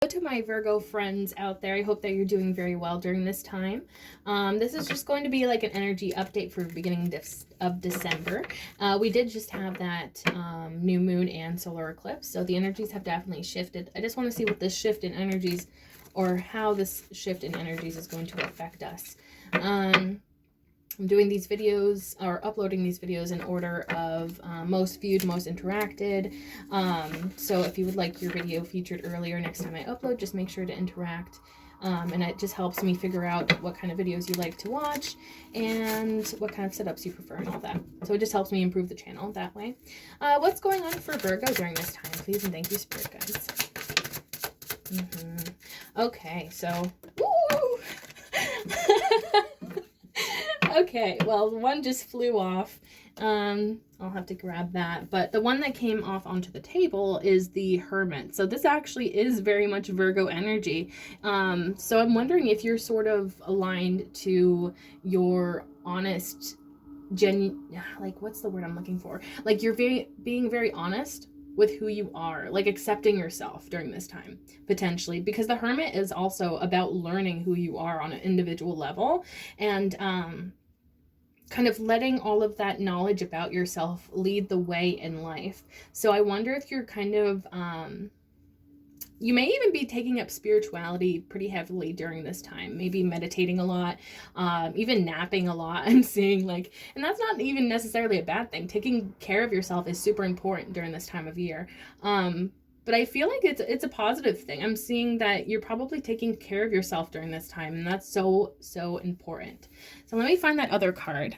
To my Virgo friends out there, I hope that you're doing very well during this time. This is just going to be like an energy update for the beginning of December. We did just have that new moon and solar eclipse, so the energies have definitely shifted. I just want to see what this shift in energies, or how this shift in energies is going to affect us. I'm doing these videos, or uploading these videos, in order of most viewed, most interacted. So if you would like your video featured earlier next time I upload, just make sure to interact. And it just helps me figure out what kind of videos you like to watch and what kind of setups you prefer and all that. So it just helps me improve the channel that way. What's going on for Virgo during this time, please? And thank you, Spirit Guides. Okay, so... Okay, well, one just flew off. I'll have to grab that. But the one that came off onto the table is the Hermit. So this actually is very much Virgo energy. So I'm wondering if you're sort of aligned to your honest, like, what's the word I'm looking for? Like, you're being very honest with who you are, like accepting yourself during this time, potentially, because the Hermit is also about learning who you are on an individual level, and kind of letting all of that knowledge about yourself lead the way in life. So I wonder if you're kind of you may even be taking up spirituality pretty heavily during this time, maybe meditating a lot, even napping a lot. I'm seeing, like, and that's not even necessarily a bad thing. Taking care of yourself is super important during this time of year. But I feel like it's a positive thing. I'm seeing that you're probably taking care of yourself during this time, and that's so, so important. So let me find that other card.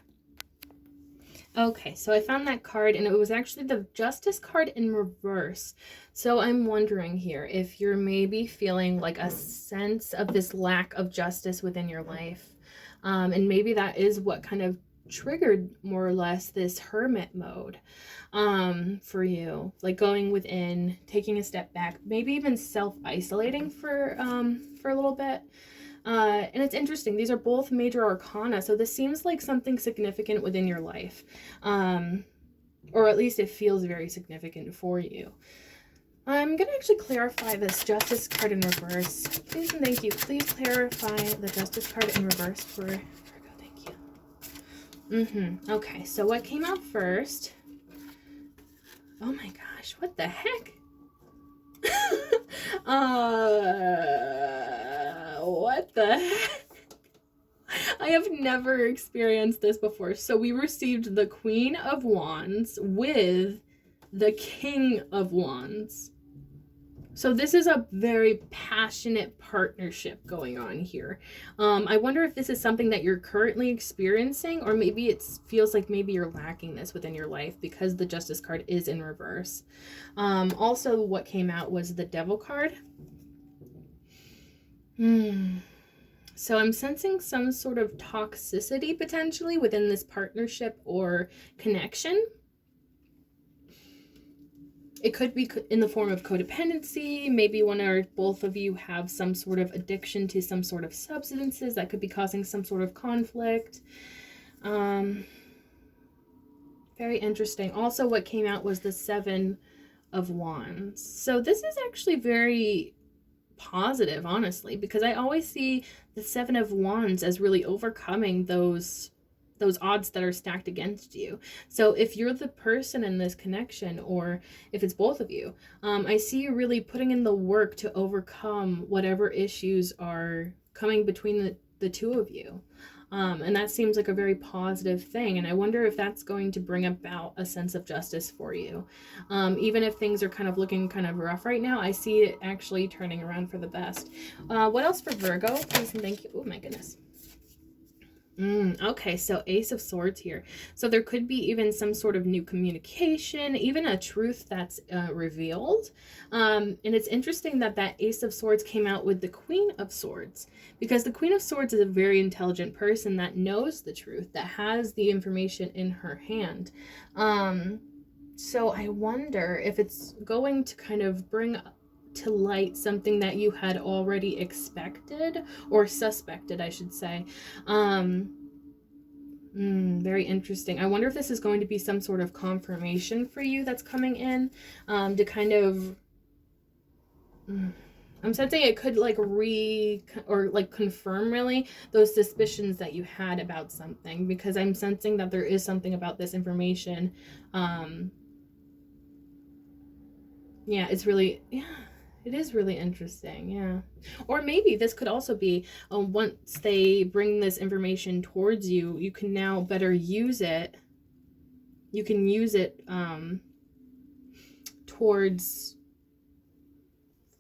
Okay, so I found that card, and it was actually the Justice card in reverse. So I'm wondering here if you're maybe feeling like a sense of this lack of justice within your life. And maybe that is what kind of triggered more or less this Hermit mode for you, like going within, taking a step back, maybe even self-isolating for a little bit. And it's interesting, these are both major arcana, so this seems like something significant within your life, or at least it feels very significant for you. I'm going to actually clarify this Justice card in reverse. Please and thank you. Please clarify the Justice card in reverse for Virgo. Thank you. Okay, so what came out first? Oh my gosh, what the heck? What the heck? I have never experienced this before. So we received the Queen of Wands with the King of Wands. So this is a very passionate partnership going on here. I wonder if this is something that you're currently experiencing, or maybe it feels like maybe you're lacking this within your life because the Justice card is in reverse. Also, what came out was the Devil card. So I'm sensing some sort of toxicity potentially within this partnership or connection. It could be in the form of codependency. Maybe one or both of you have some sort of addiction to some sort of substances that could be causing some sort of conflict. Very interesting. Also, what came out was the Seven of Wands. So this is actually very positive, honestly, because I always see the Seven of Wands as really overcoming those odds that are stacked against you. So if you're the person in this connection, or if it's both of you, I see you really putting in the work to overcome whatever issues are coming between the two of you. And that seems like a very positive thing. And I wonder if that's going to bring about a sense of justice for you. Even if things are kind of looking kind of rough right now, I see it actually turning around for the best. What else for Virgo? Please and thank you. Oh my goodness. Okay, so Ace of Swords here. So there could be even some sort of new communication, even a truth that's revealed. And it's interesting that that Ace of Swords came out with the Queen of Swords, because the Queen of Swords is a very intelligent person that knows the truth, that has the information in her hand. So I wonder if it's going to kind of bring to light something that you had already expected, or suspected, I should say. Very interesting. I wonder if this is going to be some sort of confirmation for you that's coming in, to kind of I'm sensing it could like confirm really those suspicions that you had about something, because I'm sensing that there is something about this information. Yeah, it's really, yeah, it is really interesting. Yeah. Or maybe this could also be once they bring this information towards you, you can now better use it. You can use it towards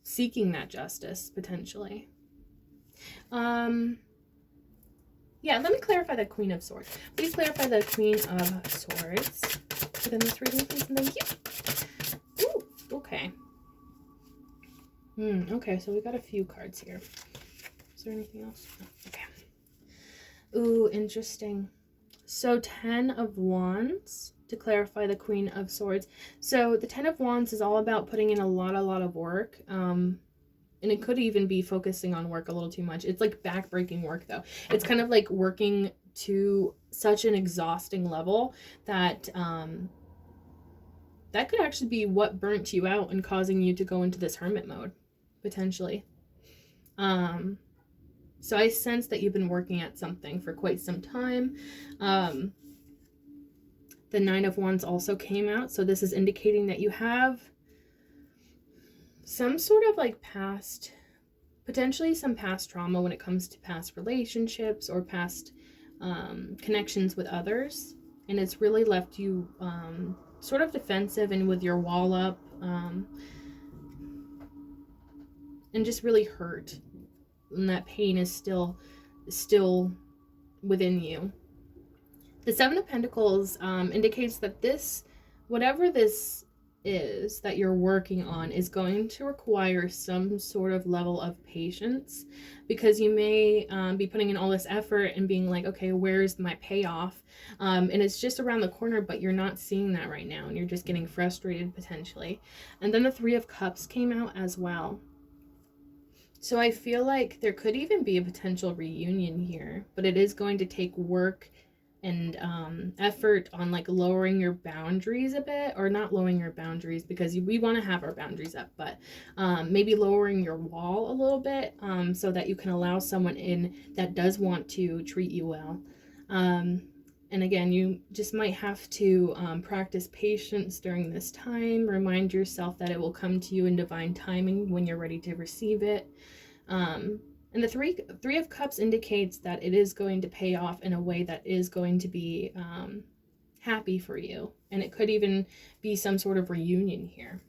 seeking that justice, potentially. Yeah, let me clarify the Queen of Swords. Please clarify the Queen of Swords within this reading, please, and thank you. Ooh, okay. Okay, so we got a few cards here. Is there anything else? No. Okay. Ooh, interesting. So 10 of Wands, to clarify the Queen of Swords. So the 10 of Wands is all about putting in a lot of work. And it could even be focusing on work a little too much. It's like backbreaking work, though. It's kind of like working to such an exhausting level that that could actually be what burnt you out and causing you to go into this hermit mode, potentially. So I sense that you've been working at something for quite some time. The 9 of Wands also came out, so this is indicating that you have some sort of like past, potentially some past trauma when it comes to past relationships or past connections with others, and it's really left you sort of defensive and with your wall up, and just really hurt, and that pain is still within you. The 7 of Pentacles indicates that this, whatever this is that you're working on, is going to require some sort of level of patience, because you may be putting in all this effort and being like, okay, where's my payoff? And it's just around the corner, but you're not seeing that right now, and you're just getting frustrated potentially. And then the 3 of Cups came out as well. So I feel like there could even be a potential reunion here, but it is going to take work and effort on like lowering your boundaries a bit, or not lowering your boundaries, because we want to have our boundaries up, but maybe lowering your wall a little bit, so that you can allow someone in that does want to treat you well. And again, you just might have to practice patience during this time. Remind yourself that it will come to you in divine timing when you're ready to receive it. And the three of Cups indicates that it is going to pay off in a way that is going to be happy for you. And it could even be some sort of reunion here.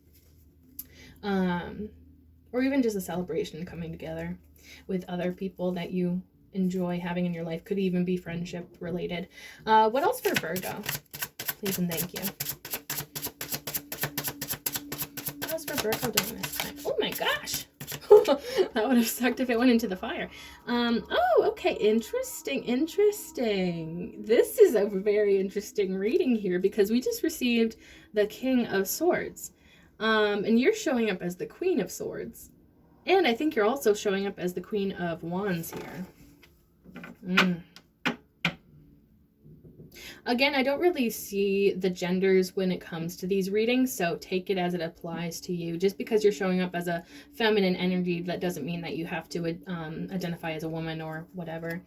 Or even just a celebration coming together with other people that you enjoy having in your life. Could even be friendship related. What else for Virgo? Please and thank you. What else for Virgo during this time? Oh my gosh! That would have sucked if it went into the fire. Oh, okay. Interesting. This is a very interesting reading here, because we just received the King of Swords. And you're showing up as the Queen of Swords. And I think you're also showing up as the Queen of Wands here. Again, I don't really see the genders when it comes to these readings, so take it as it applies to you. Just because you're showing up as a feminine energy, that doesn't mean that you have to identify as a woman or whatever.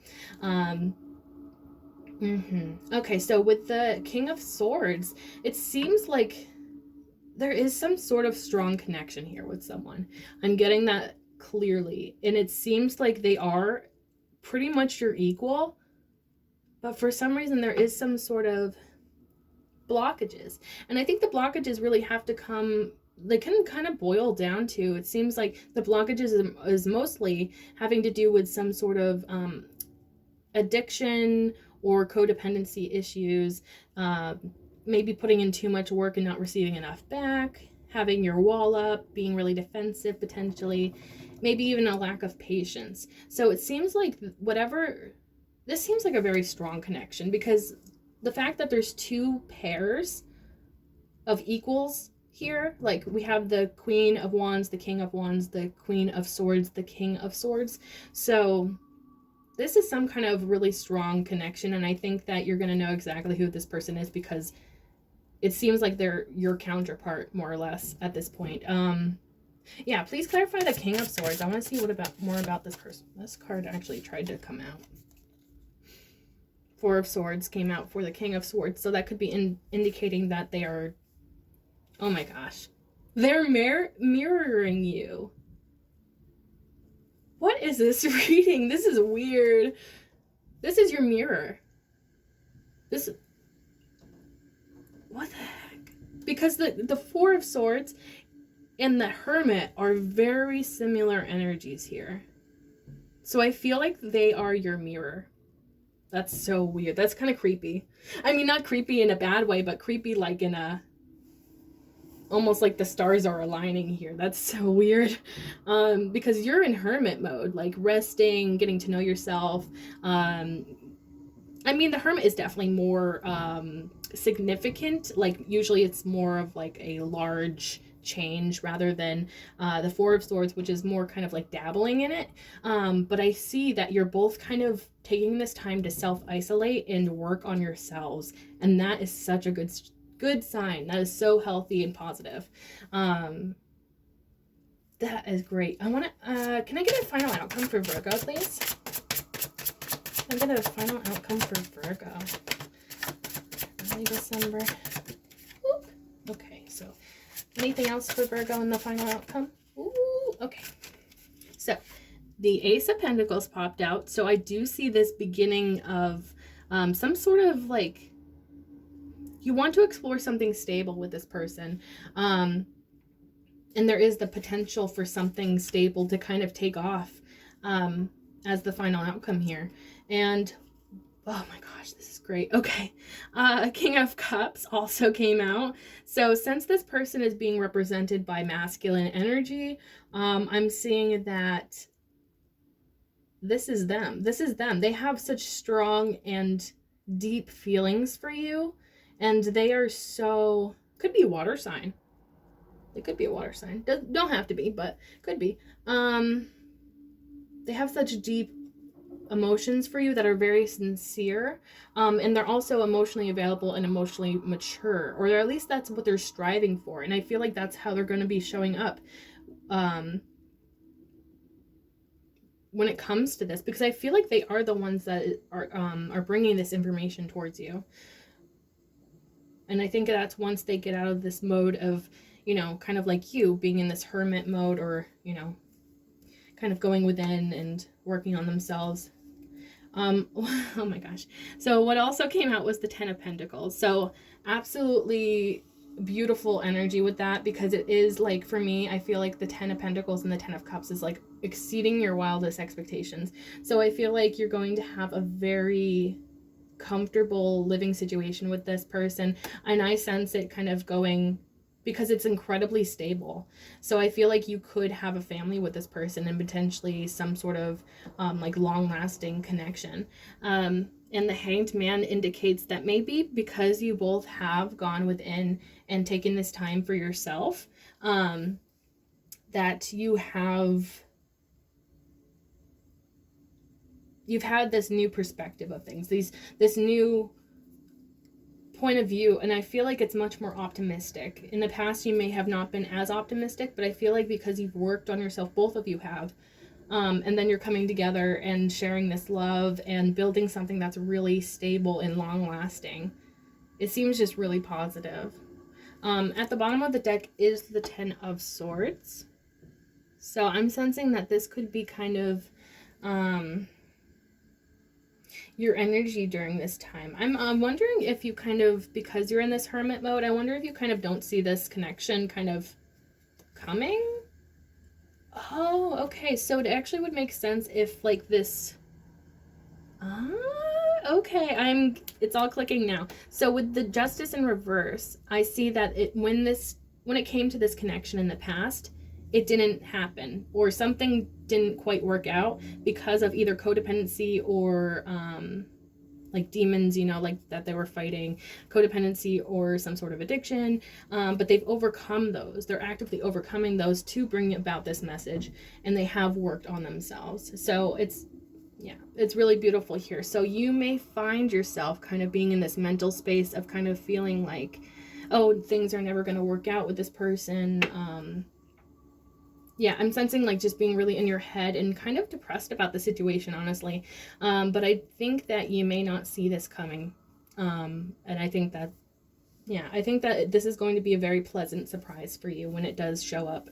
Okay, so with the King of Swords, it seems like there is some sort of strong connection here with someone. I'm getting that clearly, and it seems like they are pretty much your equal. But for some reason, there is some sort of blockages. And I think the blockages really have to come, they can kind of boil down to, it seems like the blockages is mostly having to do with some sort of addiction or codependency issues, maybe putting in too much work and not receiving enough back, having your wall up, being really defensive potentially, maybe even a lack of patience. So it seems like this seems like a very strong connection, because the fact that there's two pairs of equals here, like we have the Queen of Wands, the King of Wands, the Queen of Swords, the King of Swords. So this is some kind of really strong connection, and I think that you're going to know exactly who this person is, because it seems like they're your counterpart, more or less, at this point. Yeah, please clarify the King of Swords. I want to see more about this person. This card actually tried to come out. Four of Swords came out for the King of Swords. So that could be indicating that they are... Oh my gosh. They're mirroring you. What is this reading? This is weird. This is your mirror. This... What the heck? Because the Four of Swords and the Hermit are very similar energies here. So I feel like they are your mirror. That's so weird. That's kind of creepy. I mean, not creepy in a bad way, but creepy like in a... Almost like the stars are aligning here. That's so weird. Because you're in hermit mode, like resting, getting to know yourself. I mean, the Hermit is definitely more significant. Like, usually it's more of like a large change rather than the Four of Swords, which is more kind of like dabbling in it. But I see that you're both kind of taking this time to self-isolate and work on yourselves. And that is such a good sign. That is so healthy and positive. That is great. I want to, can I get a final outcome for Virgo, please? Can I get a final outcome for Virgo? Early December. Whoop. Okay, so anything else for Virgo in the final outcome? Ooh, okay. So the Ace of Pentacles popped out. So I do see this beginning of some sort of like, you want to explore something stable with this person. And there is the potential for something stable to kind of take off as the final outcome here. And, oh my gosh, this is great. Okay. King of Cups also came out. So since this person is being represented by masculine energy, I'm seeing that this is them. This is them. They have such strong and deep feelings for you. And they are so, could be a water sign. It could be a water sign. Don't have to be, but could be. They have such deep emotions for you that are very sincere. And they're also emotionally available and emotionally mature. Or at least that's what they're striving for. And I feel like that's how they're going to be showing up when it comes to this. Because I feel like they are the ones that are bringing this information towards you. And I think that's once they get out of this mode of, you know, kind of like you being in this hermit mode or, you know, kind of going within and working on themselves. Oh my gosh. So what also came out was the Ten of Pentacles. So absolutely beautiful energy with that, because it is like, for me, I feel like the Ten of Pentacles and the Ten of Cups is like exceeding your wildest expectations. So I feel like you're going to have a very comfortable living situation with this person, and I sense it kind of going, because it's incredibly stable. So I feel like you could have a family with this person and potentially some sort of like long-lasting connection. And the Hanged Man indicates that maybe because you both have gone within and taken this time for yourself, that you've had this new perspective of things, this new point of view, and I feel like it's much more optimistic. In the past, you may have not been as optimistic, but I feel like because you've worked on yourself, both of you have, and then you're coming together and sharing this love and building something that's really stable and long-lasting. It seems just really positive. At the bottom of the deck is the Ten of Swords. So I'm sensing that this could be kind of your energy during this time. I'm wondering if you kind of, because you're in this hermit mode, I wonder if you kind of don't see this connection kind of coming. Oh, okay. So it actually would make sense if like this, okay, it's all clicking now. So with the Justice in reverse, I see that when it came to this connection in the past, it didn't happen, or something didn't quite work out because of either codependency or like demons, you know, like that they were fighting, codependency or some sort of addiction. But they've overcome those. They're actively overcoming those to bring about this message, and they have worked on themselves. So it's really beautiful here. So you may find yourself kind of being in this mental space of kind of feeling like, oh, things are never going to work out with this person. Yeah, I'm sensing like just being really in your head and kind of depressed about the situation, honestly. But I think that you may not see this coming. And I think that, yeah, I think that this is going to be a very pleasant surprise for you when it does show up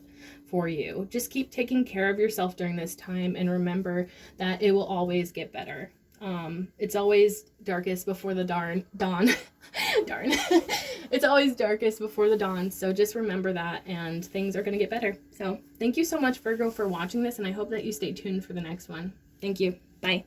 for you. Just keep taking care of yourself during this time and remember that it will always get better. It's always darkest before the dawn. Darn. It's always darkest before the dawn. So just remember that, and things are going to get better. So thank you so much, Virgo, for watching this, and I hope that you stay tuned for the next one. Thank you. Bye.